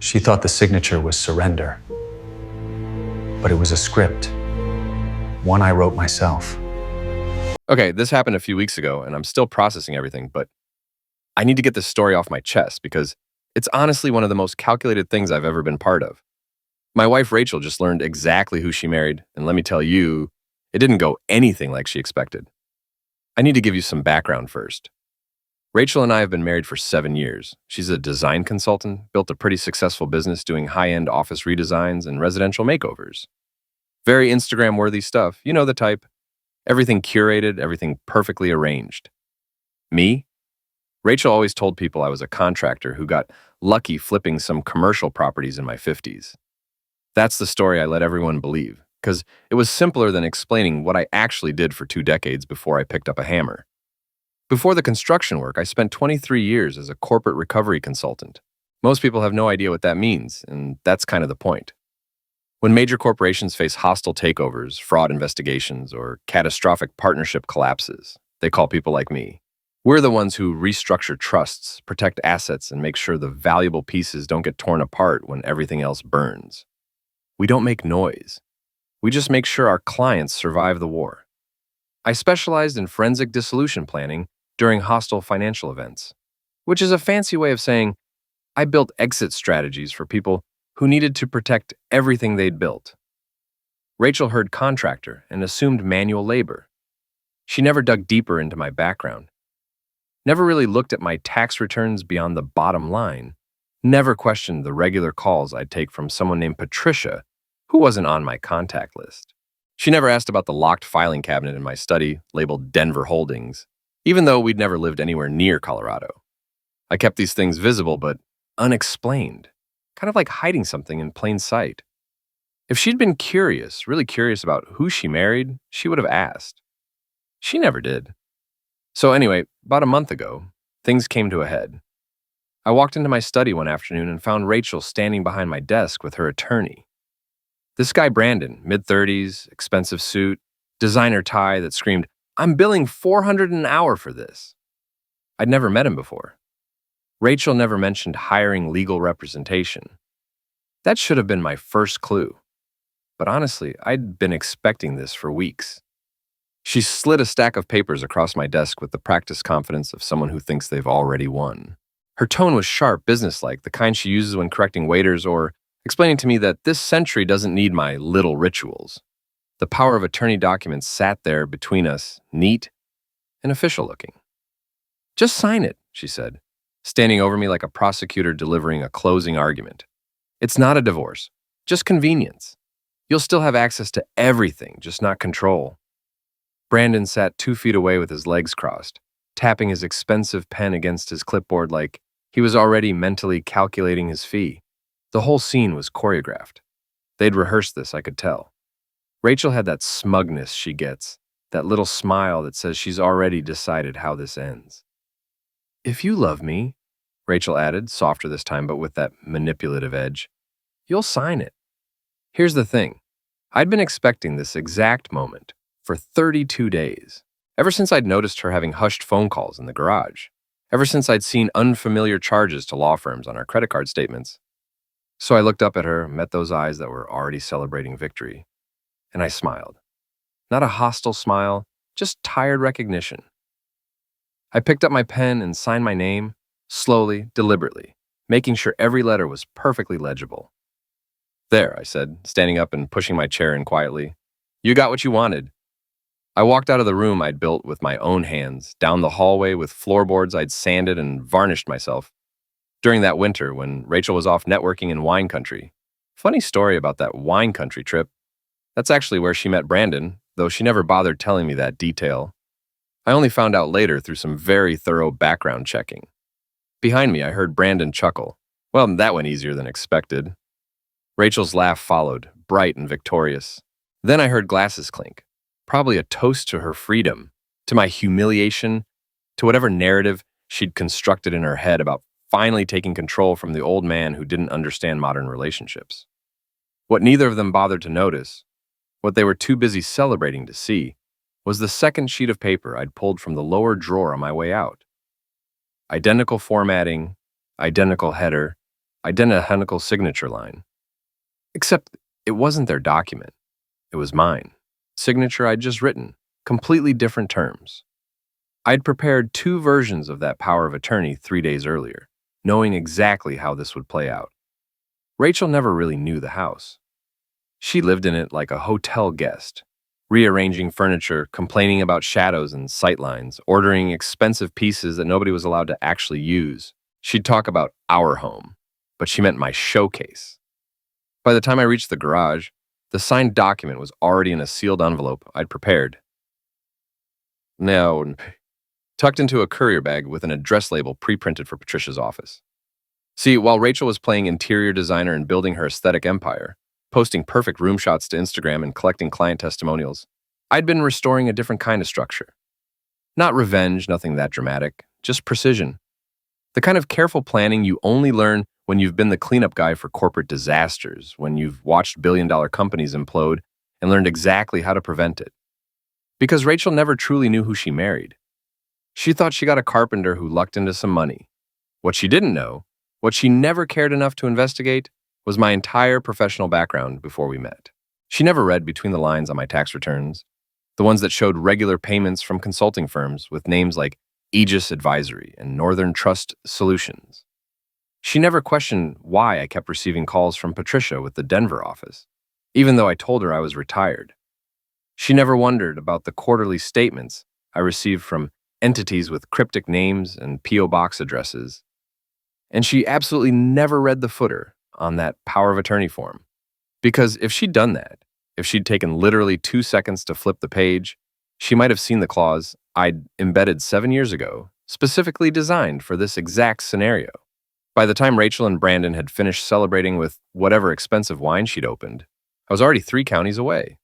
She thought the signature was surrender, but it was a script, one I wrote myself. Okay, this happened a few weeks ago, and I'm still processing everything, but I need to get this story off my chest because it's honestly one of the most calculated things I've ever been part of. My wife Rachel just learned exactly who she married, and let me tell you, it didn't go anything like she expected. I need to give you some background first. Rachel and I have been married for 7 years. She's a design consultant, built a pretty successful business doing high-end office redesigns and residential makeovers. Very Instagram-worthy stuff, you know the type. Everything curated, everything perfectly arranged. Me? Rachel always told people I was a contractor who got lucky flipping some commercial properties in my 50s. That's the story I let everyone believe, because it was simpler than explaining what I actually did for 2 decades before I picked up a hammer. Before the construction work, I spent 23 years as a corporate recovery consultant. Most people have no idea what that means, and that's kind of the point. When major corporations face hostile takeovers, fraud investigations, or catastrophic partnership collapses, they call people like me. We're the ones who restructure trusts, protect assets, and make sure the valuable pieces don't get torn apart when everything else burns. We don't make noise. We just make sure our clients survive the war. I specialized in forensic dissolution planning during hostile financial events, which is a fancy way of saying I built exit strategies for people who needed to protect everything they'd built. Rachel heard contractor and assumed manual labor. She never dug deeper into my background, never really looked at my tax returns beyond the bottom line, never questioned the regular calls I'd take from someone named Patricia, who wasn't on my contact list. She never asked about the locked filing cabinet in my study, labeled Denver Holdings, even though we'd never lived anywhere near Colorado. I kept these things visible but unexplained, kind of like hiding something in plain sight. If she'd been curious, really curious about who she married, she would have asked. She never did. So anyway, about a month ago, things came to a head. I walked into my study one afternoon and found Rachel standing behind my desk with her attorney. This guy Brandon, mid-30s, expensive suit, designer tie that screamed, "I'm billing $400 an hour for this." I'd never met him before. Rachel never mentioned hiring legal representation. That should have been my first clue. But honestly, I'd been expecting this for weeks. She slid a stack of papers across my desk with the practiced confidence of someone who thinks they've already won. Her tone was sharp, businesslike, the kind she uses when correcting waiters or explaining to me that this century doesn't need my little rituals. The power of attorney documents sat there between us, neat and official-looking. "Just sign it," she said, standing over me like a prosecutor delivering a closing argument. "It's not a divorce, just convenience. You'll still have access to everything, just not control." Brandon sat 2 feet away with his legs crossed, tapping his expensive pen against his clipboard like he was already mentally calculating his fee. The whole scene was choreographed. They'd rehearsed this, I could tell. Rachel had that smugness she gets, that little smile that says she's already decided how this ends. "If you love me," Rachel added, softer this time but with that manipulative edge, "you'll sign it." Here's the thing. I'd been expecting this exact moment for 32 days, ever since I'd noticed her having hushed phone calls in the garage, ever since I'd seen unfamiliar charges to law firms on our credit card statements. So I looked up at her, met those eyes that were already celebrating victory, and I smiled. Not a hostile smile, just tired recognition. I picked up my pen and signed my name, slowly, deliberately, making sure every letter was perfectly legible. "There," I said, standing up and pushing my chair in quietly. "You got what you wanted." I walked out of the room I'd built with my own hands, down the hallway with floorboards I'd sanded and varnished myself. During that winter, when Rachel was off networking in wine country. Funny story about that wine country trip. That's actually where she met Brandon, though she never bothered telling me that detail. I only found out later through some very thorough background checking. Behind me, I heard Brandon chuckle. Well, that went easier than expected. Rachel's laugh followed, bright and victorious. Then I heard glasses clink. Probably a toast to her freedom, to my humiliation, to whatever narrative she'd constructed in her head about finally taking control from the old man who didn't understand modern relationships. What neither of them bothered to notice, what they were too busy celebrating to see, was the second sheet of paper I'd pulled from the lower drawer on my way out. Identical formatting, identical header, identical signature line. Except it wasn't their document. It was mine. Signature I'd just written. Completely different terms. I'd prepared 2 versions of that power of attorney 3 days earlier, knowing exactly how this would play out. Rachel never really knew the house. She lived in it like a hotel guest, rearranging furniture, complaining about shadows and sightlines, ordering expensive pieces that nobody was allowed to actually use. She'd talk about our home, but she meant my showcase. By the time I reached the garage, the signed document was already in a sealed envelope I'd prepared. Now, tucked into a courier bag with an address label pre-printed for Patricia's office. See, while Rachel was playing interior designer and building her aesthetic empire, posting perfect room shots to Instagram and collecting client testimonials, I'd been restoring a different kind of structure. Not revenge, nothing that dramatic, just precision. The kind of careful planning you only learn when you've been the cleanup guy for corporate disasters, when you've watched billion-dollar companies implode and learned exactly how to prevent it. Because Rachel never truly knew who she married. She thought she got a carpenter who lucked into some money. What she didn't know, what she never cared enough to investigate, was my entire professional background before we met. She never read between the lines on my tax returns, the ones that showed regular payments from consulting firms with names like Aegis Advisory and Northern Trust Solutions. She never questioned why I kept receiving calls from Patricia with the Denver office, even though I told her I was retired. She never wondered about the quarterly statements I received from entities with cryptic names and P.O. box addresses. And she absolutely never read the footer on that power of attorney form. Because if she'd done that, if she'd taken literally 2 seconds to flip the page, she might have seen the clause I'd embedded 7 years ago, specifically designed for this exact scenario. By the time Rachel and Brandon had finished celebrating with whatever expensive wine she'd opened, I was already 3 counties away.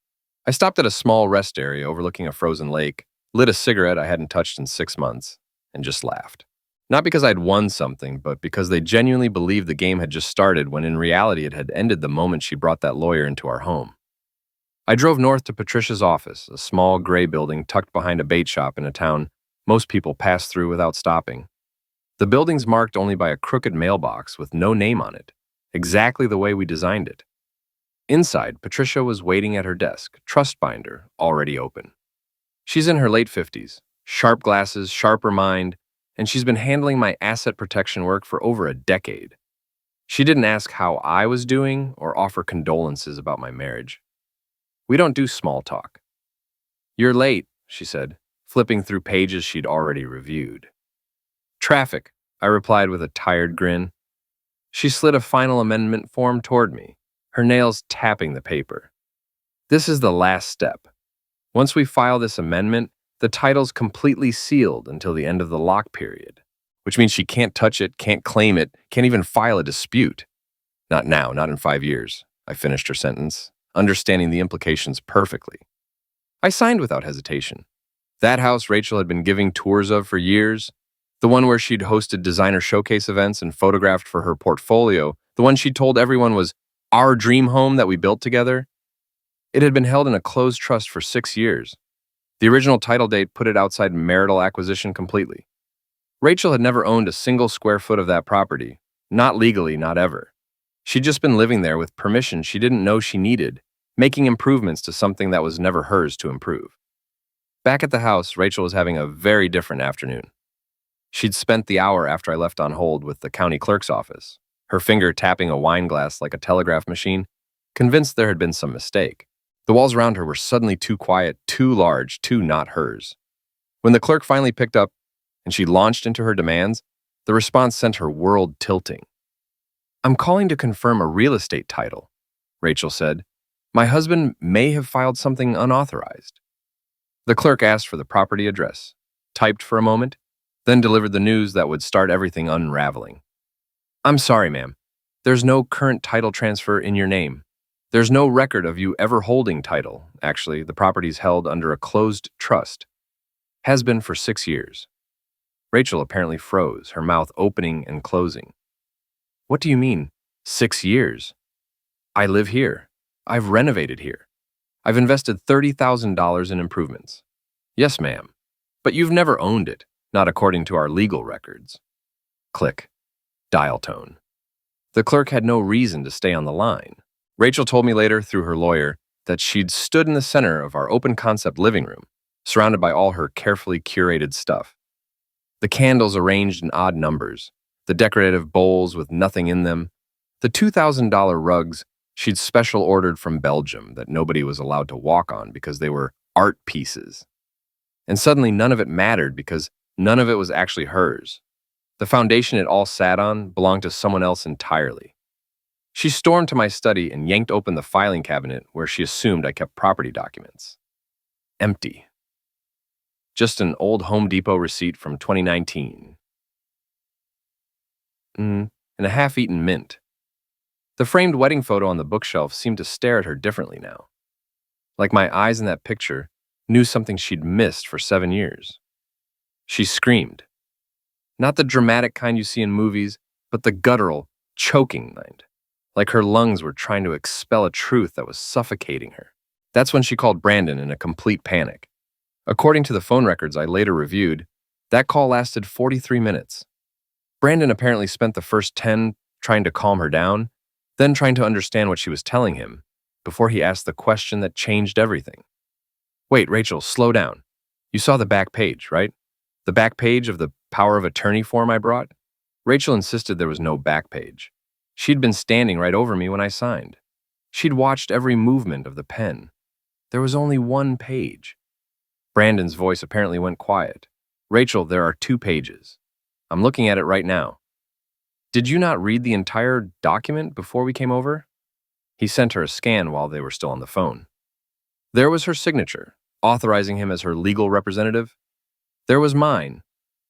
I stopped at a small rest area overlooking a frozen lake, lit a cigarette I hadn't touched in 6 months, and just laughed. Not because I'd won something, but because they genuinely believed the game had just started when in reality it had ended the moment she brought that lawyer into our home. I drove north to Patricia's office, a small gray building tucked behind a bait shop in a town most people pass through without stopping. The building's marked only by a crooked mailbox with no name on it, exactly the way we designed it. Inside, Patricia was waiting at her desk, trust binder already open. She's in her late 50s, sharp glasses, sharper mind, and she's been handling my asset protection work for over a decade. She didn't ask how I was doing or offer condolences about my marriage. We don't do small talk. "You're late," she said, flipping through pages she'd already reviewed. "Traffic," I replied with a tired grin. She slid a final amendment form toward me, her nails tapping the paper. "This is the last step. Once we file this amendment, the title's completely sealed until the end of the lock period, which means she can't touch it, can't claim it, can't even file a dispute. Not now, not in 5 years," I finished her sentence, understanding the implications perfectly. I signed without hesitation. That house Rachel had been giving tours of for years, the one where she'd hosted designer showcase events and photographed for her portfolio, the one she told everyone was our dream home that we built together, it had been held in a closed trust for 6 years. The original title date put it outside marital acquisition completely. Rachel had never owned a single square foot of that property, not legally, not ever. She'd just been living there with permission she didn't know she needed, making improvements to something that was never hers to improve. Back at the house, Rachel was having a very different afternoon. She'd spent the hour after I left on hold with the county clerk's office, her finger tapping a wine glass like a telegraph machine, convinced there had been some mistake. The walls around her were suddenly too quiet, too large, too not hers. When the clerk finally picked up and she launched into her demands, the response sent her world tilting. "I'm calling to confirm a real estate title," Rachel said. "My husband may have filed something unauthorized." The clerk asked for the property address, typed for a moment, then delivered the news that would start everything unraveling. "I'm sorry, ma'am. There's no current title transfer in your name. There's no record of you ever holding title. Actually, the property's held under a closed trust. Has been for 6 years." Rachel apparently froze, her mouth opening and closing. "What do you mean, 6 years? I live here. I've renovated here. I've invested $30,000 in improvements." "Yes, ma'am. But you've never owned it, not according to our legal records." Click. Dial tone. The clerk had no reason to stay on the line. Rachel told me later, through her lawyer, that she'd stood in the center of our open-concept living room, surrounded by all her carefully curated stuff. The candles arranged in odd numbers, the decorative bowls with nothing in them, the $2,000 rugs she'd special ordered from Belgium that nobody was allowed to walk on because they were art pieces. And suddenly none of it mattered because none of it was actually hers. The foundation it all sat on belonged to someone else entirely. She stormed to my study and yanked open the filing cabinet where she assumed I kept property documents. Empty. Just an old Home Depot receipt from 2019. And a half-eaten mint. The framed wedding photo on the bookshelf seemed to stare at her differently now. Like my eyes in that picture knew something she'd missed for 7 years. She screamed. Not the dramatic kind you see in movies, but the guttural, choking kind. Like her lungs were trying to expel a truth that was suffocating her. That's when she called Brandon in a complete panic. According to the phone records I later reviewed, that call lasted 43 minutes. Brandon apparently spent the first 10 trying to calm her down, then trying to understand what she was telling him, before he asked the question that changed everything. Wait, Rachel, slow down. You saw the back page, right? The back page of the power of attorney form I brought? Rachel insisted there was no back page. She'd been standing right over me when I signed. She'd watched every movement of the pen. There was only one page. Brandon's voice apparently went quiet. Rachel, there are 2 pages. I'm looking at it right now. Did you not read the entire document before we came over? He sent her a scan while they were still on the phone. There was her signature, authorizing him as her legal representative. There was mine,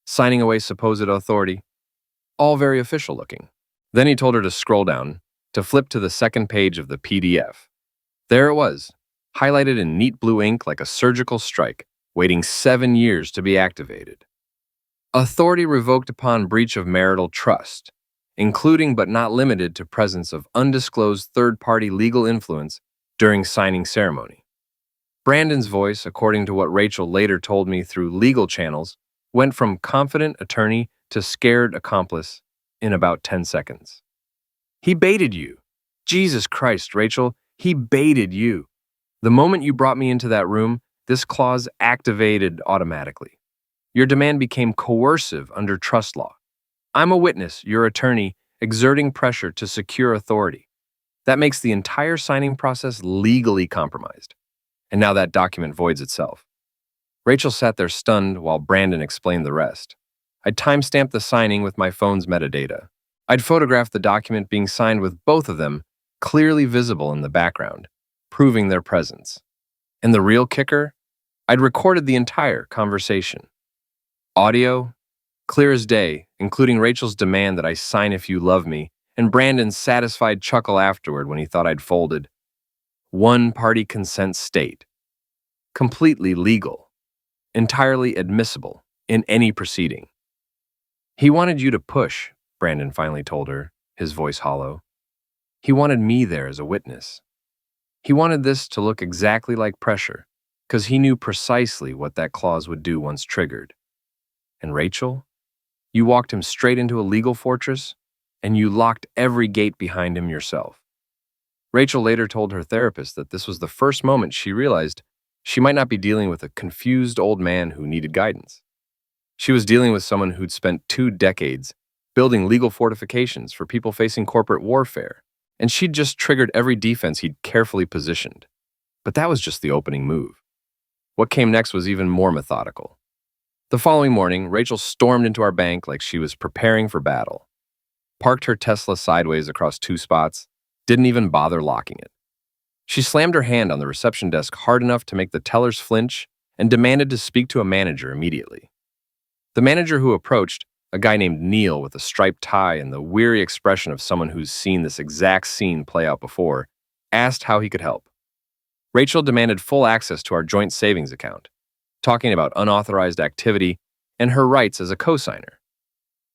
signing away supposed authority. All very official looking. Then he told her to scroll down, to flip to the second page of the PDF. There it was, highlighted in neat blue ink like a surgical strike, waiting 7 years to be activated. Authority revoked upon breach of marital trust, including but not limited to presence of undisclosed third-party legal influence during signing ceremony. Brandon's voice, according to what Rachel later told me through legal channels, went from confident attorney to scared accomplice in about 10 seconds. He baited you. Jesus Christ, Rachel, he baited you. The moment you brought me into that room, this clause activated automatically. Your demand became coercive under trust law. I'm a witness, your attorney, exerting pressure to secure authority. That makes the entire signing process legally compromised. And now that document voids itself. Rachel sat there stunned while Brandon explained the rest. I'd timestamped the signing with my phone's metadata. I'd photographed the document being signed with both of them clearly visible in the background, proving their presence. And the real kicker? I'd recorded the entire conversation. Audio, clear as day, including Rachel's demand that I sign if you love me, and Brandon's satisfied chuckle afterward when he thought I'd folded. One-party consent state. Completely legal. Entirely admissible in any proceeding. He wanted you to push, Brandon finally told her, his voice hollow. He wanted me there as a witness. He wanted this to look exactly like pressure, because he knew precisely what that clause would do once triggered. And Rachel, you walked him straight into a legal fortress, and you locked every gate behind him yourself. Rachel later told her therapist that this was the first moment she realized she might not be dealing with a confused old man who needed guidance. She was dealing with someone who'd spent 2 decades building legal fortifications for people facing corporate warfare, and she'd just triggered every defense he'd carefully positioned. But that was just the opening move. What came next was even more methodical. The following morning, Rachel stormed into our bank like she was preparing for battle. Parked her Tesla sideways across 2 spots, didn't even bother locking it. She slammed her hand on the reception desk hard enough to make the tellers flinch and demanded to speak to a manager immediately. The manager who approached, a guy named Neil with a striped tie and the weary expression of someone who's seen this exact scene play out before, asked how he could help. Rachel demanded full access to our joint savings account, talking about unauthorized activity and her rights as a cosigner.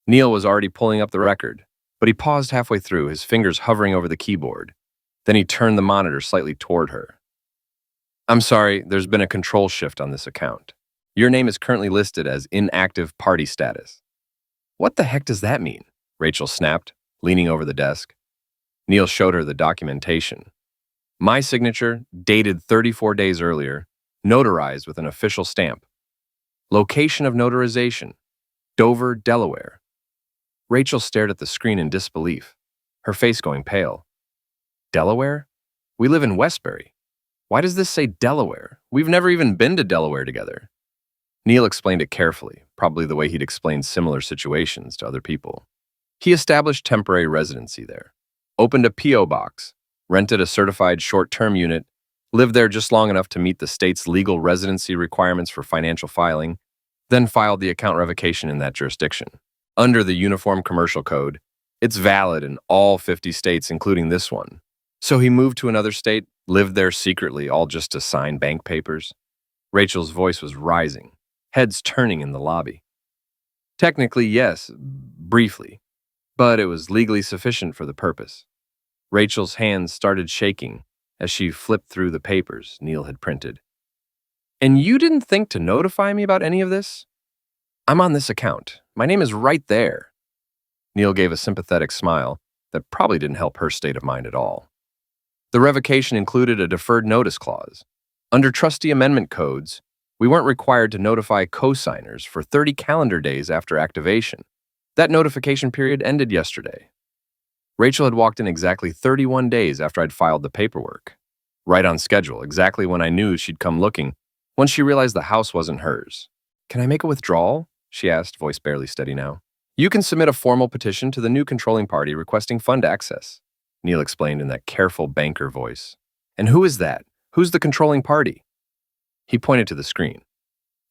Neil was already pulling up the record, but he paused halfway through, his fingers hovering over the keyboard. Then he turned the monitor slightly toward her. I'm sorry, there's been a control shift on this account. Your name is currently listed as inactive party status. What the heck does that mean? Rachel snapped, leaning over the desk. Neil showed her the documentation. My signature, dated 34 days earlier, notarized with an official stamp. Location of notarization, Dover, Delaware. Rachel stared at the screen in disbelief, her face going pale. Delaware? We live in Westbury. Why does this say Delaware? We've never even been to Delaware together. Neil explained it carefully, probably the way he'd explained similar situations to other people. He established temporary residency there, opened a P.O. box, rented a certified short-term unit, lived there just long enough to meet the state's legal residency requirements for financial filing, then filed the account revocation in that jurisdiction. Under the Uniform Commercial Code, it's valid in all 50 states, including this one. So he moved to another state, lived there secretly, all just to sign bank papers. Rachel's voice was rising, heads turning in the lobby. Technically, yes, briefly, but it was legally sufficient for the purpose. Rachel's hands started shaking as she flipped through the papers Neil had printed. And you didn't think to notify me about any of this? I'm on this account. My name is right there. Neil gave a sympathetic smile that probably didn't help her state of mind at all. The revocation included a deferred notice clause. Under trustee amendment codes, we weren't required to notify co-signers for 30 calendar days after activation. That notification period ended yesterday. Rachel had walked in exactly 31 days after I'd filed the paperwork. Right on schedule, exactly when I knew she'd come looking, once she realized the house wasn't hers. Can I make a withdrawal? She asked, voice barely steady now. You can submit a formal petition to the new controlling party requesting fund access, Neil explained in that careful banker voice. And who is that? Who's the controlling party? He pointed to the screen.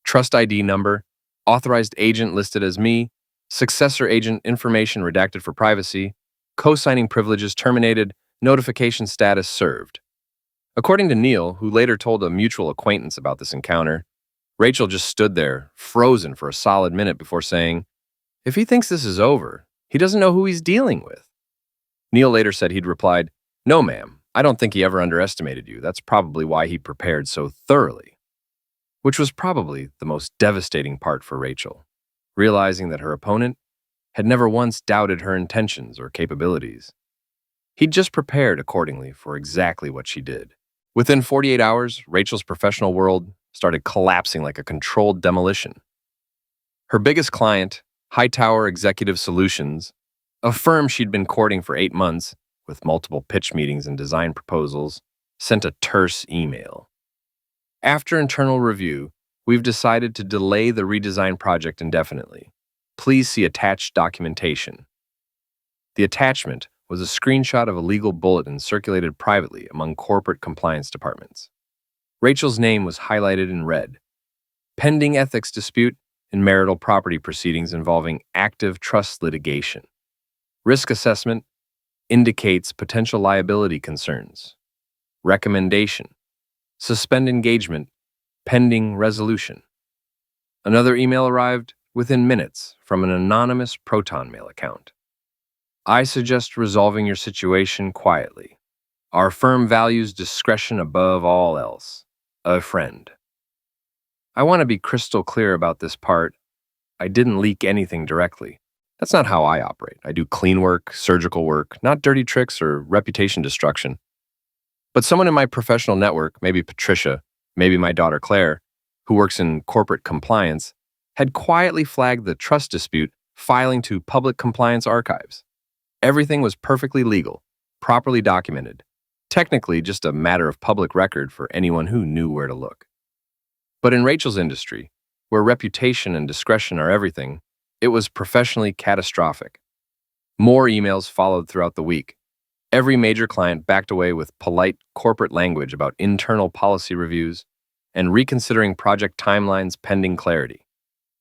Trust ID number, authorized agent listed as me, successor agent information redacted for privacy, co-signing privileges terminated, notification status served. According to Neil, who later told a mutual acquaintance about this encounter, Rachel just stood there, frozen for a solid minute before saying, if he thinks this is over, he doesn't know who he's dealing with. Neil later said he'd replied, no, ma'am, I don't think he ever underestimated you. That's probably why he prepared so thoroughly. Which was probably the most devastating part for Rachel, realizing that her opponent had never once doubted her intentions or capabilities. He'd just prepared accordingly for exactly what she did. Within 48 hours, Rachel's professional world started collapsing like a controlled demolition. Her biggest client, Hightower Executive Solutions, a firm she'd been courting for 8 months, with multiple pitch meetings and design proposals, sent a terse email. After internal review, we've decided to delay the redesign project indefinitely. Please see attached documentation. The attachment was a screenshot of a legal bulletin circulated privately among corporate compliance departments. Rachel's name was highlighted in red. Pending ethics dispute in marital property proceedings involving active trust litigation. Risk assessment indicates potential liability concerns. Recommendation: suspend engagement pending resolution. Another email arrived within minutes from an anonymous Proton Mail account. I suggest resolving your situation quietly. Our firm values discretion above all else. A friend. I want to be crystal clear about this part. I didn't leak anything directly. That's not how I operate. I do clean work, surgical work, not dirty tricks or reputation destruction. But someone in my professional network, maybe Patricia, maybe my daughter Claire, who works in corporate compliance, had quietly flagged the trust dispute, filing to public compliance archives. Everything was perfectly legal, properly documented, technically just a matter of public record for anyone who knew where to look. But in Rachel's industry, where reputation and discretion are everything, it was professionally catastrophic. More emails followed throughout the week. Every major client backed away with polite corporate language about internal policy reviews and reconsidering project timelines pending clarity.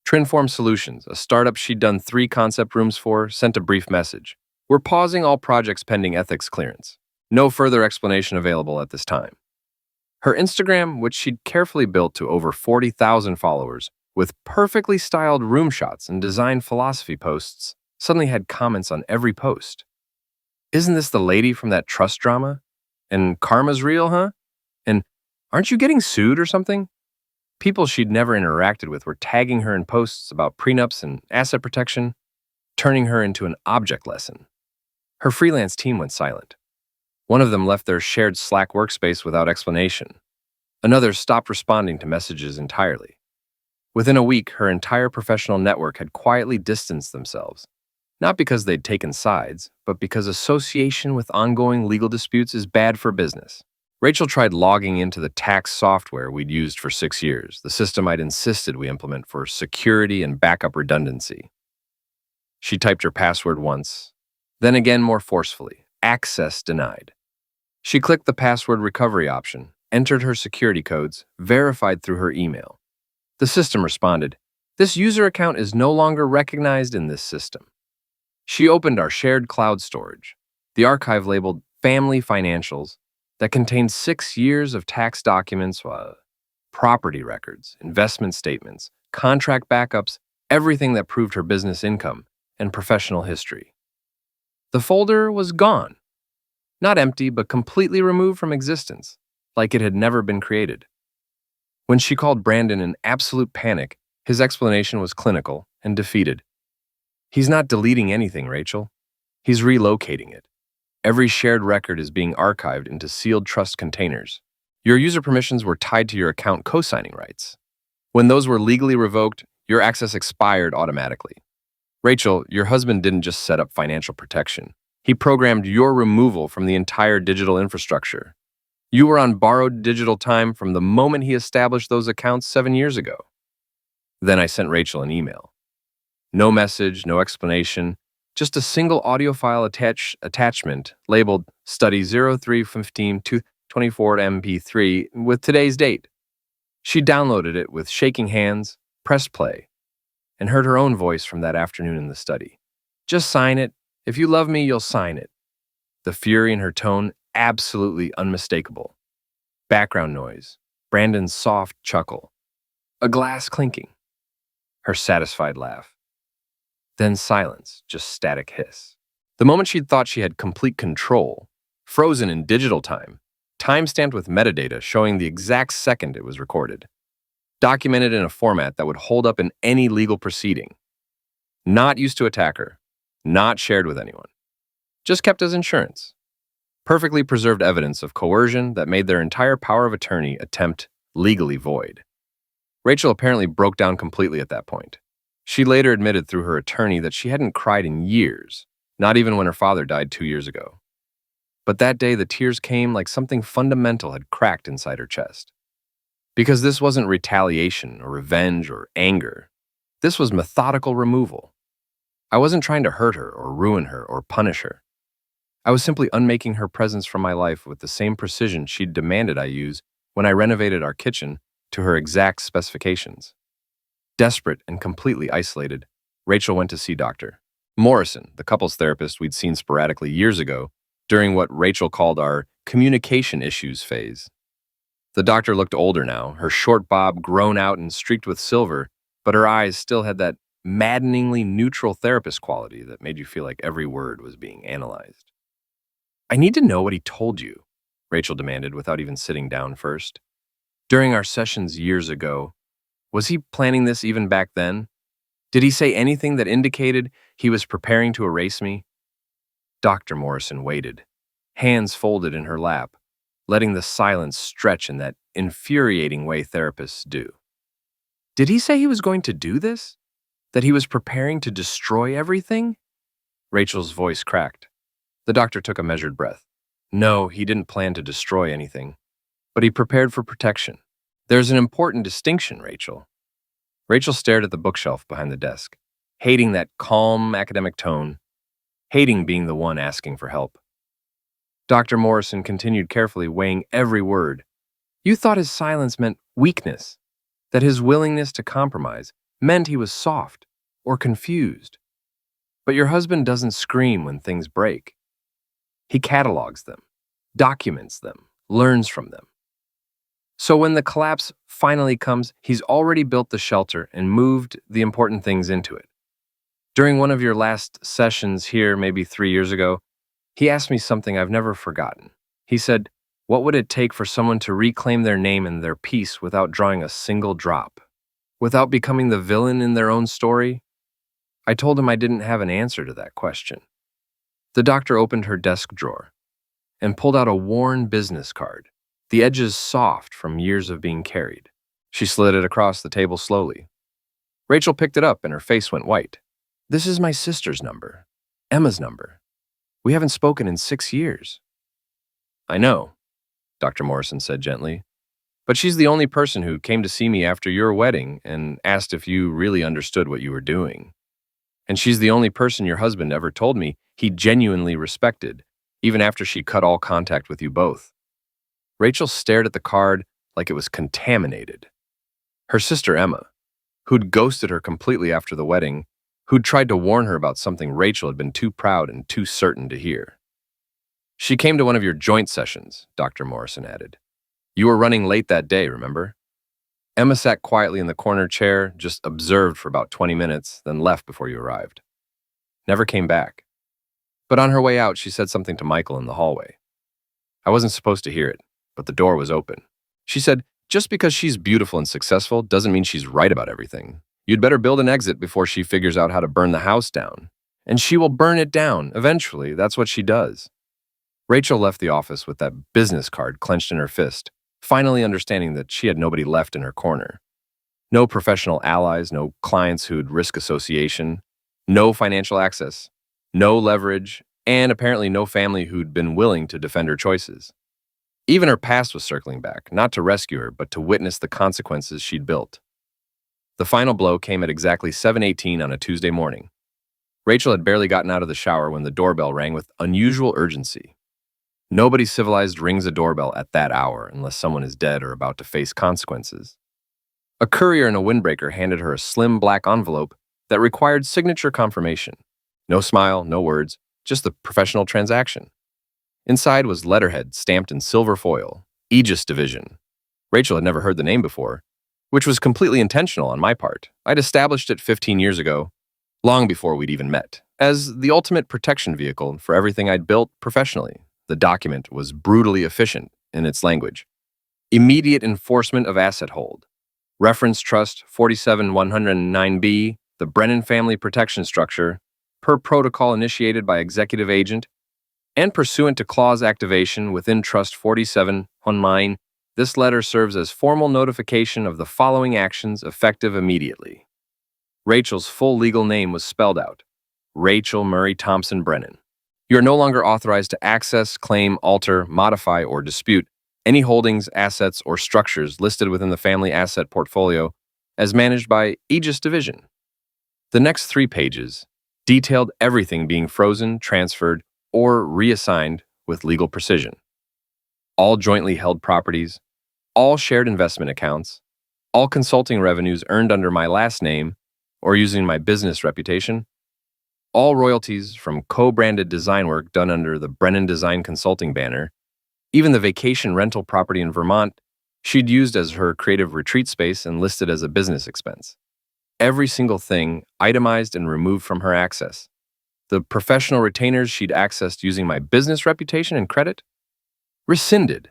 Trinform Solutions, a startup she'd done 3 concept rooms for, sent a brief message. We're pausing all projects pending ethics clearance. No further explanation available at this time. Her Instagram, which she'd carefully built to over 40,000 followers, with perfectly styled room shots and design philosophy posts, suddenly had comments on every post. Isn't this the lady from that trust drama? And karma's real, huh? And aren't you getting sued or something? People she'd never interacted with were tagging her in posts about prenups and asset protection, turning her into an object lesson. Her freelance team went silent. One of them left their shared Slack workspace without explanation. Another stopped responding to messages entirely. Within a week, her entire professional network had quietly distanced themselves, not because they'd taken sides, but because association with ongoing legal disputes is bad for business. Rachel tried logging into the tax software we'd used for 6 years, the system I'd insisted we implement for security and backup redundancy. She typed her password once, then again more forcefully, access denied. She clicked the password recovery option, entered her security codes, verified through her email. The system responded, "This user account is no longer recognized in this system." She opened our shared cloud storage, the archive labeled Family Financials, that contained 6 years of tax documents, property records, investment statements, contract backups, everything that proved her business income and professional history. The folder was gone. Not empty, but completely removed from existence, like it had never been created. When she called Brandon in absolute panic, his explanation was clinical and defeated. "He's not deleting anything, Rachel. He's relocating it. Every shared record is being archived into sealed trust containers. Your user permissions were tied to your account co-signing rights. When those were legally revoked, your access expired automatically. Rachel, your husband didn't just set up financial protection. He programmed your removal from the entire digital infrastructure. You were on borrowed digital time from the moment he established those accounts 7 years ago." Then I sent Rachel an email. No message, no explanation, just a single audio file attachment labeled Study 0315-24 MP3 with today's date. She downloaded it with shaking hands, pressed play, and heard her own voice from that afternoon in the study. "Just sign it. If you love me, you'll sign it." The fury in her tone, absolutely unmistakable. Background noise, Brandon's soft chuckle, a glass clinking, her satisfied laugh. Then silence, just static hiss. The moment she'd thought she had complete control, frozen in digital time, timestamped with metadata showing the exact second it was recorded, documented in a format that would hold up in any legal proceeding. Not used to attack her, not shared with anyone, just kept as insurance. Perfectly preserved evidence of coercion that made their entire power of attorney attempt legally void. Rachel apparently broke down completely at that point. She later admitted through her attorney that she hadn't cried in years, not even when her father died 2 years ago. But that day, the tears came like something fundamental had cracked inside her chest. Because this wasn't retaliation or revenge or anger. This was methodical removal. I wasn't trying to hurt her or ruin her or punish her. I was simply unmaking her presence from my life with the same precision she'd demanded I use when I renovated our kitchen to her exact specifications. Desperate and completely isolated, Rachel went to see Dr. Morrison, the couples therapist we'd seen sporadically years ago during what Rachel called our communication issues phase. The doctor looked older now, her short bob grown out and streaked with silver, but her eyes still had that maddeningly neutral therapist quality that made you feel like every word was being analyzed. "I need to know what he told you," Rachel demanded without even sitting down first. "During our sessions years ago, was he planning this even back then? Did he say anything that indicated he was preparing to erase me?" Dr. Morrison waited, hands folded in her lap, letting the silence stretch in that infuriating way therapists do. "Did he say he was going to do this? That he was preparing to destroy everything?" Rachel's voice cracked. The doctor took a measured breath. "No, he didn't plan to destroy anything, but he prepared for protection. There's an important distinction, Rachel." Rachel stared at the bookshelf behind the desk, hating that calm academic tone, hating being the one asking for help. Dr. Morrison continued carefully weighing every word. "You thought his silence meant weakness, that his willingness to compromise meant he was soft or confused. But your husband doesn't scream when things break. He catalogs them, documents them, learns from them. So when the collapse finally comes, he's already built the shelter and moved the important things into it. During one of your last sessions here, maybe 3 years ago, he asked me something I've never forgotten. He said, what would it take for someone to reclaim their name and their peace without drawing a single drop? Without becoming the villain in their own story? I told him I didn't have an answer to that question. The doctor opened her desk drawer. and pulled out a worn business card, the edges soft from years of being carried. She slid it across the table slowly. Rachel picked it up and her face went white. "This is my sister's number, Emma's number. We haven't spoken in 6 years." "I know," Dr. Morrison said gently, "but she's the only person who came to see me after your wedding and asked if you really understood what you were doing. And she's the only person your husband ever told me he genuinely respected, even after she cut all contact with you both." Rachel stared at the card like it was contaminated. Her sister Emma, who'd ghosted her completely after the wedding, who'd tried to warn her about something Rachel had been too proud and too certain to hear. "She came to one of your joint sessions," Dr. Morrison added. "You were running late that day, remember?" Emma sat quietly in the corner chair, just observed for about 20 minutes, then left before you arrived. Never came back. But on her way out, she said something to Michael in the hallway. I wasn't supposed to hear it, but the door was open. She said, "Just because she's beautiful and successful doesn't mean she's right about everything. You'd better build an exit before she figures out how to burn the house down. And she will burn it down, eventually. That's what she does." Rachel left the office with that business card clenched in her fist, finally understanding that she had nobody left in her corner. No professional allies, no clients who'd risk association, no financial access, no leverage, and apparently no family who'd been willing to defend her choices. Even her past was circling back, not to rescue her, but to witness the consequences she'd built. The final blow came at exactly 7:18 on a Tuesday morning. Rachel had barely gotten out of the shower when the doorbell rang with unusual urgency. Nobody civilized rings a doorbell at that hour unless someone is dead or about to face consequences. A courier in a windbreaker handed her a slim black envelope that required signature confirmation. No smile, no words, just the professional transaction. Inside was letterhead stamped in silver foil, Aegis Division. Rachel had never heard the name before, which was completely intentional on my part. I'd established it 15 years ago, long before we'd even met, as the ultimate protection vehicle for everything I'd built professionally. The document was brutally efficient in its language. Immediate enforcement of asset hold. Reference Trust 47109B, the Brennan Family Protection Structure, per protocol initiated by Executive Agent, and pursuant to clause activation within Trust 4709, this letter serves as formal notification of the following actions effective immediately. Rachel's full legal name was spelled out. Rachel Murray Thompson Brennan. You are no longer authorized to access, claim, alter, modify, or dispute any holdings, assets, or structures listed within the family asset portfolio as managed by Aegis Division. The next 3 pages detailed everything being frozen, transferred, or reassigned with legal precision. All jointly held properties, all shared investment accounts, all consulting revenues earned under my last name or using my business reputation, all royalties from co-branded design work done under the Brennan Design Consulting banner, even the vacation rental property in Vermont she'd used as her creative retreat space and listed as a business expense. Every single thing itemized and removed from her access. The professional retainers she'd accessed using my business reputation and credit? Rescinded.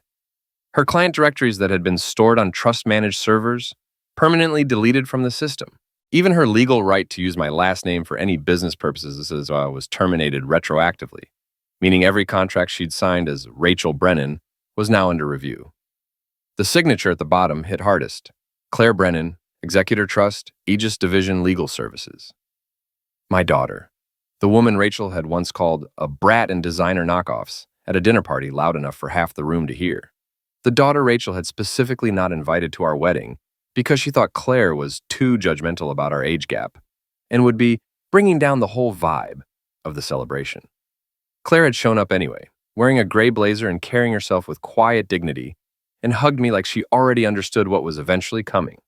Her client directories that had been stored on trust-managed servers? Permanently deleted from the system. Even her legal right to use my last name for any business purposes was terminated retroactively, meaning every contract she'd signed as Rachel Brennan was now under review. The signature at the bottom hit hardest. Claire Brennan, Executor Trust, Aegis Division Legal Services. My daughter, the woman Rachel had once called a brat and designer knockoffs, at a dinner party loud enough for half the room to hear. The daughter Rachel had specifically not invited to our wedding because she thought Claire was too judgmental about our age gap and would be bringing down the whole vibe of the celebration. Claire had shown up anyway, wearing a gray blazer and carrying herself with quiet dignity, and hugged me like she already understood what was eventually coming.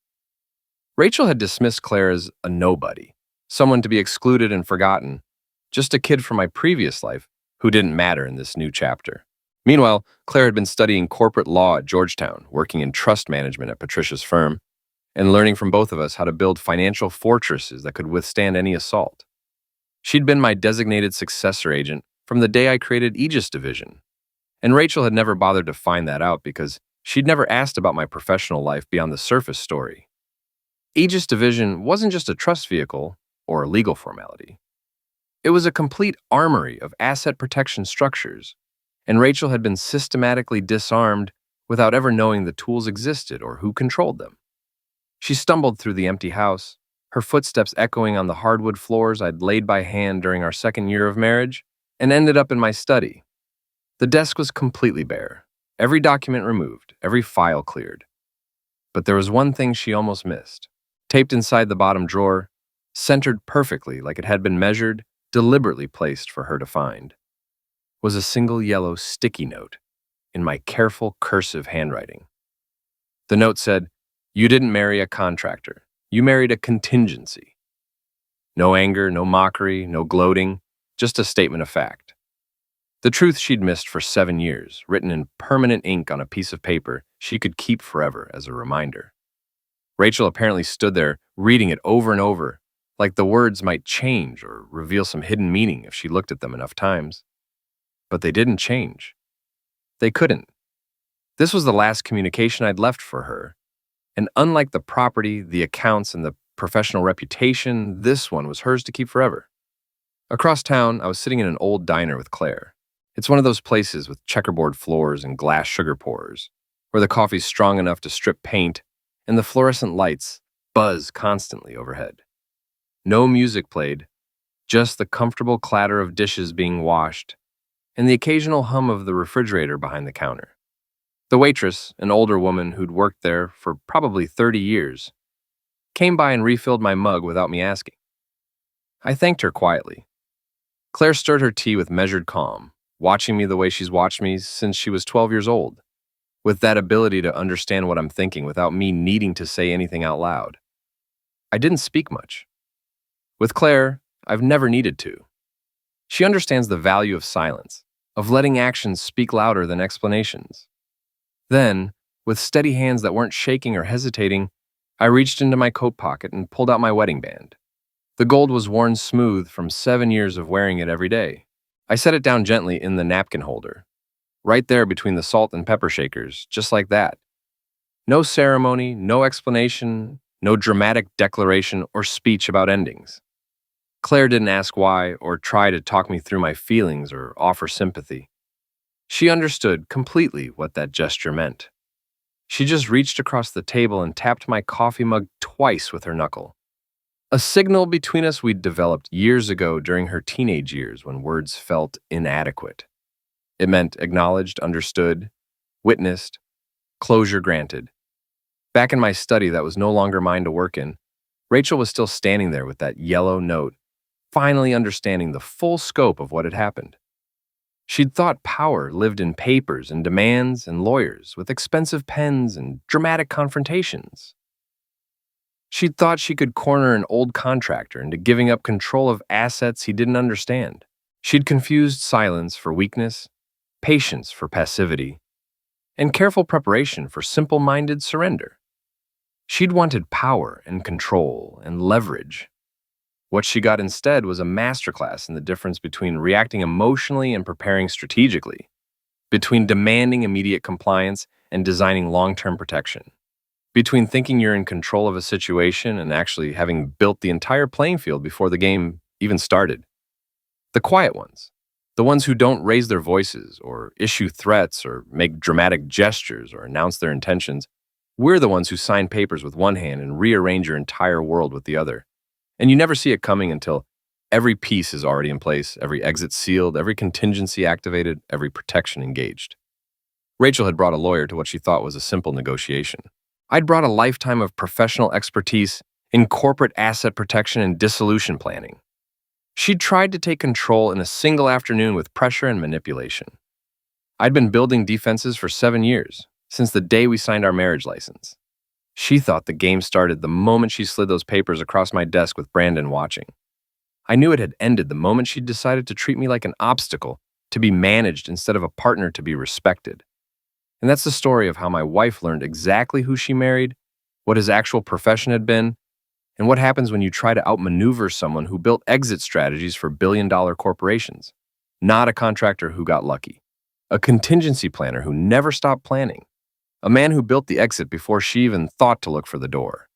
Rachel had dismissed Claire as a nobody, someone to be excluded and forgotten, just a kid from my previous life who didn't matter in this new chapter. Meanwhile, Claire had been studying corporate law at Georgetown, working in trust management at Patricia's firm, and learning from both of us how to build financial fortresses that could withstand any assault. She'd been my designated successor agent from the day I created Aegis Division, and Rachel had never bothered to find that out because she'd never asked about my professional life beyond the surface story. Aegis Division wasn't just a trust vehicle or a legal formality. It was a complete armory of asset protection structures, and Rachel had been systematically disarmed without ever knowing the tools existed or who controlled them. She stumbled through the empty house, her footsteps echoing on the hardwood floors I'd laid by hand during our second year of marriage, and ended up in my study. The desk was completely bare, every document removed, every file cleared. But there was one thing she almost missed. Taped inside the bottom drawer, centered perfectly like it had been measured, deliberately placed for her to find, was a single yellow sticky note in my careful cursive handwriting. The note said, "You didn't marry a contractor. You married a contingency." No anger, no mockery, no gloating, just a statement of fact. The truth she'd missed for 7 years, written in permanent ink on a piece of paper she could keep forever as a reminder. Rachel apparently stood there, reading it over and over, like the words might change or reveal some hidden meaning if she looked at them enough times. But they didn't change. They couldn't. This was the last communication I'd left for her. And unlike the property, the accounts, and the professional reputation, this one was hers to keep forever. Across town, I was sitting in an old diner with Claire. It's one of those places with checkerboard floors and glass sugar pourers, where the coffee's strong enough to strip paint and the fluorescent lights buzz constantly overhead. No music played, just the comfortable clatter of dishes being washed and the occasional hum of the refrigerator behind the counter. The waitress, an older woman who'd worked there for probably 30 years, came by and refilled my mug without me asking. I thanked her quietly. Claire stirred her tea with measured calm, watching me the way she's watched me since she was 12 years old, with that ability to understand what I'm thinking without me needing to say anything out loud. I didn't speak much. With Claire, I've never needed to. She understands the value of silence, of letting actions speak louder than explanations. Then, with steady hands that weren't shaking or hesitating, I reached into my coat pocket and pulled out my wedding band. The gold was worn smooth from 7 years of wearing it every day. I set it down gently in the napkin holder, right there between the salt and pepper shakers, just like that. No ceremony, no explanation, no dramatic declaration or speech about endings. Claire didn't ask why or try to talk me through my feelings or offer sympathy. She understood completely what that gesture meant. She just reached across the table and tapped my coffee mug twice with her knuckle. A signal between us we'd developed years ago during her teenage years when words felt inadequate. It meant acknowledged, understood, witnessed, closure granted. Back in my study that was no longer mine to work in, Rachel was still standing there with that yellow note, finally understanding the full scope of what had happened. She'd thought power lived in papers and demands and lawyers with expensive pens and dramatic confrontations. She'd thought she could corner an old contractor into giving up control of assets he didn't understand. She'd confused silence for weakness, patience for passivity, and careful preparation for simple-minded surrender. She'd wanted power and control and leverage. What she got instead was a masterclass in the difference between reacting emotionally and preparing strategically, between demanding immediate compliance and designing long-term protection, between thinking you're in control of a situation and actually having built the entire playing field before the game even started. The quiet ones, the ones who don't raise their voices or issue threats or make dramatic gestures or announce their intentions, we're the ones who sign papers with one hand and rearrange your entire world with the other. And you never see it coming until every piece is already in place, every exit sealed, every contingency activated, every protection engaged. Rachel had brought a lawyer to what she thought was a simple negotiation. I'd brought a lifetime of professional expertise in corporate asset protection and dissolution planning. She'd tried to take control in a single afternoon with pressure and manipulation. I'd been building defenses for 7 years, since the day we signed our marriage license. She thought the game started the moment she slid those papers across my desk with Brandon watching. I knew it had ended the moment she decided to treat me like an obstacle to be managed instead of a partner to be respected. And that's the story of how my wife learned exactly who she married, what his actual profession had been, and what happens when you try to outmaneuver someone who built exit strategies for billion-dollar corporations. Not a contractor who got lucky. A contingency planner who never stopped planning. A man who built the exit before she even thought to look for the door.